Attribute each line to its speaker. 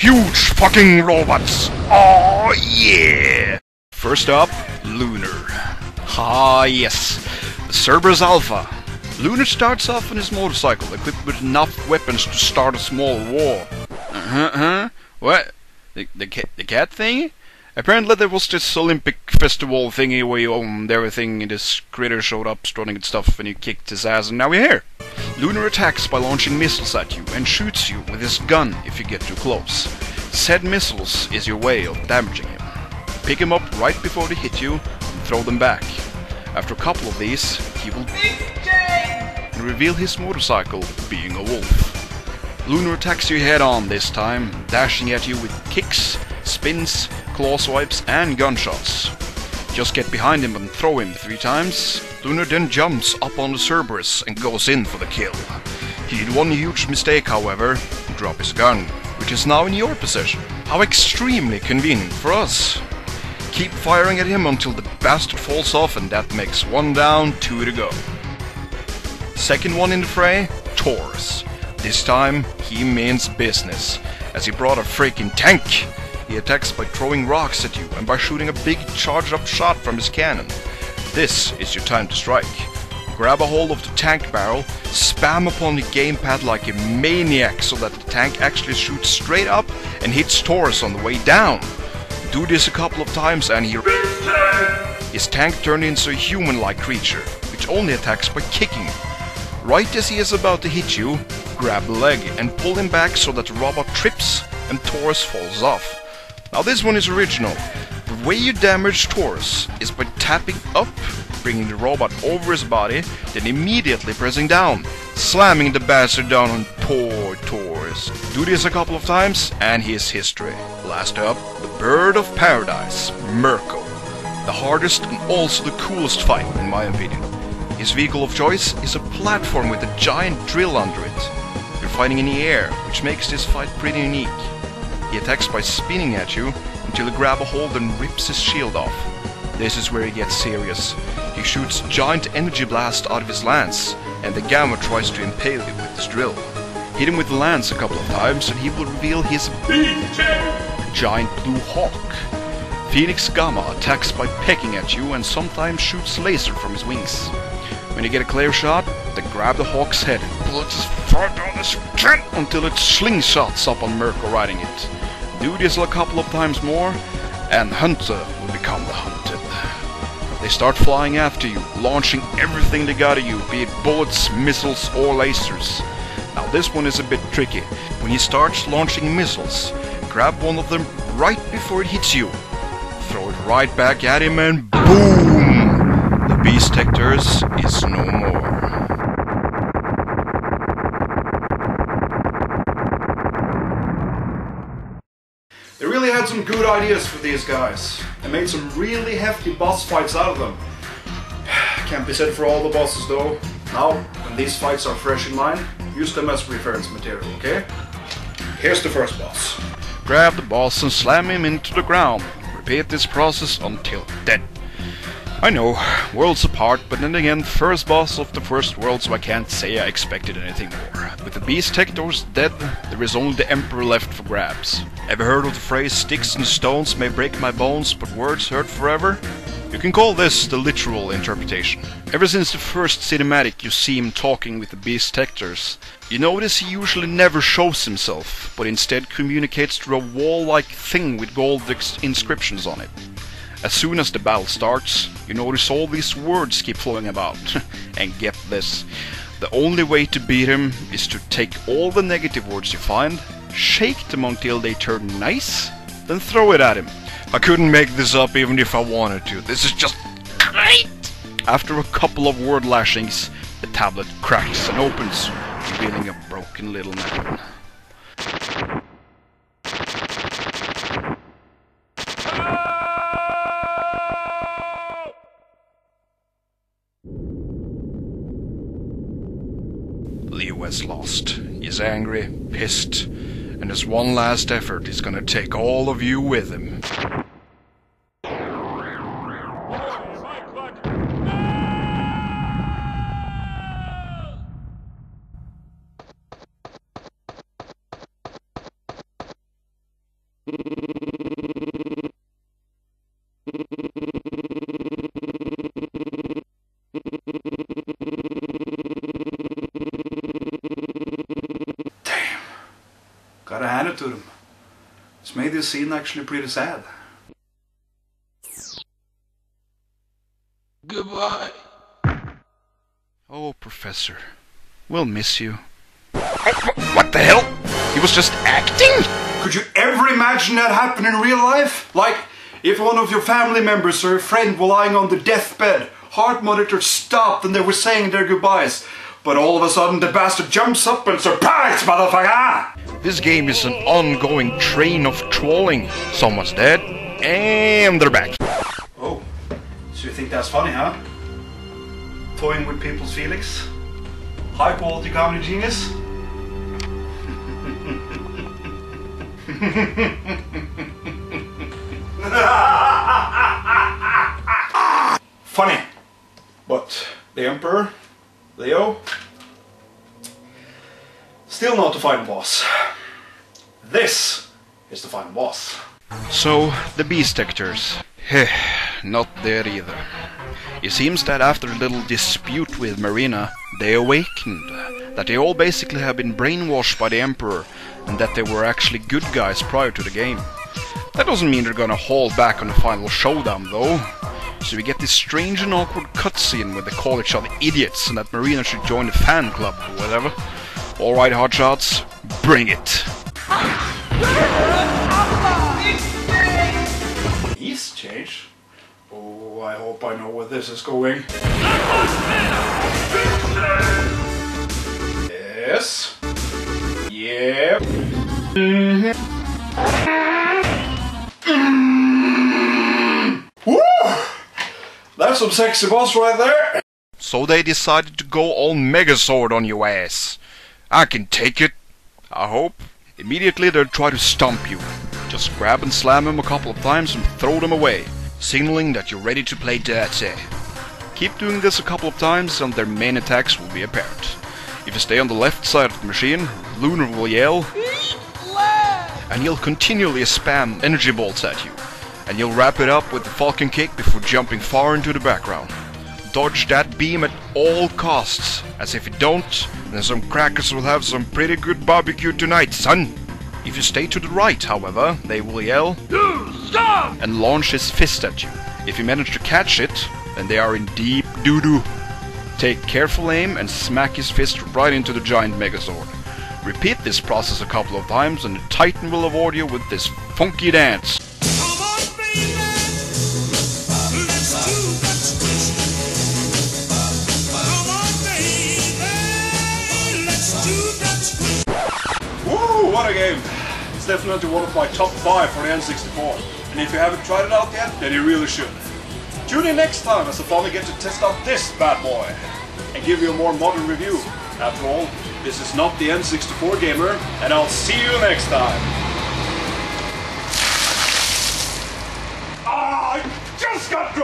Speaker 1: huge fucking robots. Oh yeah! First up, Lunar. Ah yes, the Cerberus Alpha. Lunar starts off on his motorcycle, equipped with enough weapons to start a small war. What? The cat thing? Apparently there was this Olympic festival thingy where you owned everything and this critter showed up strutting and stuff and you kicked his ass and now we're here. Lunar attacks by launching missiles at you and shoots you with his gun if you get too close. Said missiles is your way of damaging him. Pick him up right before they hit you and throw them back. After a couple of these, he will reveal his motorcycle being a wolf. Lunar attacks you head on this time, dashing at you with kicks, spins, claw swipes and gunshots. Just get behind him and throw him 3 times. Lunar then jumps up on the Cerberus and goes in for the kill. He did one huge mistake however, drop his gun, which is now in your possession. How extremely convenient for us. Keep firing at him until the bastard falls off and that makes 1 down, 2 to go. Second one in the fray, Taurus. This time he means business, as he brought a freaking tank. He attacks by throwing rocks at you and by shooting a big charged up shot from his cannon. This is your time to strike. Grab a hold of the tank barrel, spam upon the gamepad like a maniac so that the tank actually shoots straight up and hits Taurus on the way down. Do this a couple of times and his tank turned into a human-like creature, which only attacks by kicking. Right as he is about to hit you, grab the leg and pull him back so that the robot trips and Taurus falls off. Now this one is original. The way you damage Taurus is by tapping up, bringing the robot over his body, then immediately pressing down, slamming the bastard down on poor Taurus. Do this a couple of times and here's history. Last up, the Bird of Paradise, Mirko. The hardest and also the coolest fight in my opinion. His vehicle of choice is a platform with a giant drill under it. You're fighting in the air, which makes this fight pretty unique. He attacks by spinning at you until you grab a hold and rips his shield off. This is where he gets serious. He shoots a giant energy blast out of his lance, and the Gamma tries to impale you with his drill. Hit him with the lance a couple of times and he will reveal his giant blue hawk. Phoenix Gamma attacks by pecking at you and sometimes shoots laser from his wings. When you get a clear shot, then grab the hawk's head and pull it as far down as you can until it slingshots up on Mirko riding it. Do this a couple of times more, and Hunter will become the hunted. They start flying after you, launching everything they got at you, be it bullets, missiles, or lasers. Now this one is a bit tricky. When he starts launching missiles, grab one of them right before it hits you. Throw it right back at him and boom! The beast Hector's is no more. They really had some good ideas for these guys. They made some really hefty boss fights out of them. Can't be said for all the bosses though. Now, when these fights are fresh in mind, use them as reference material, okay? Here's the first boss. Grab the boss and slam him into the ground. Repeat this process until dead. I know, worlds apart, but then again, first boss of the first world, so I can't say I expected anything more. With the beast Hector's dead, there is only the Emperor left for grabs. Ever heard of the phrase, sticks and stones may break my bones, but words hurt forever? You can call this the literal interpretation. Ever since the first cinematic you see him talking with the beast Hectors, you notice he usually never shows himself, but instead communicates through a wall-like thing with gold inscriptions on it. As soon as the battle starts, you notice all these words keep flowing about. And get this, the only way to beat him is to take all the negative words you find, shake them until they turn nice, then throw it at him. I couldn't make this up even if I wanted to. This is just great! After a couple of word lashings, the tablet cracks and opens, revealing a broken little man. Leo has lost. He's angry, pissed, and as one last effort, he's gonna take all of you with him. Damn. Gotta hand it to them. It's made this scene actually pretty sad.
Speaker 2: Goodbye.
Speaker 1: Oh, Professor. We'll miss you. What the hell? He was just acting? Could you ever imagine that happen in real life? Like, if one of your family members or a friend were lying on the deathbed, heart monitor stopped and they were saying their goodbyes, but all of a sudden the bastard jumps up and surprise, motherfucker! This game is an ongoing train of trolling. Someone's dead, and they're back. Oh, so you think that's funny, huh? Toying with people's feelings? High quality comedy genius? Funny. But the Emperor, Leo, still not the final boss. This is the final boss. So, the Beast Hectors. Not there either. It seems that after a little dispute with Marina, they awakened. That they all basically have been brainwashed by the Emperor, and that they were actually good guys prior to the game. That doesn't mean they're gonna hold back on the final showdown though. So we get this strange and awkward cutscene where they call each other idiots and that Marina should join the fan club or whatever. Alright, hotshots, bring it! East change? Oh, I hope I know where this is going. Yes. Yep. Woo! That's some sexy boss right there. So they decided to go all Megazord on your ass. I can take it, I hope. Immediately they'll try to stomp you. Just grab and slam them a couple of times and throw them away, signaling that you're ready to play dirty. Keep doing this a couple of times and their main attacks will be apparent. If you stay on the left side of the machine, Lunar will yell, and he'll continually spam energy bolts at you. And you'll wrap it up with the Falcon Kick before jumping far into the background. Dodge that beam at all costs, as if you don't, then some crackers will have some pretty good barbecue tonight, son! If you stay to the right, however, they will yell, "Stop!" and launch his fist at you. If you manage to catch it, then they are in deep doo-doo. Take careful aim and smack his fist right into the giant Megazord. Repeat this process a couple of times and the Titan will reward you with this funky dance. Woo, what a game! It's definitely one of my top 5 for the N64. And if you haven't tried it out yet, then you really should. Tune in next time as I finally get to test out this bad boy and give you a more modern review. After all, this is not the N64 gamer, and I'll see you next time. I just got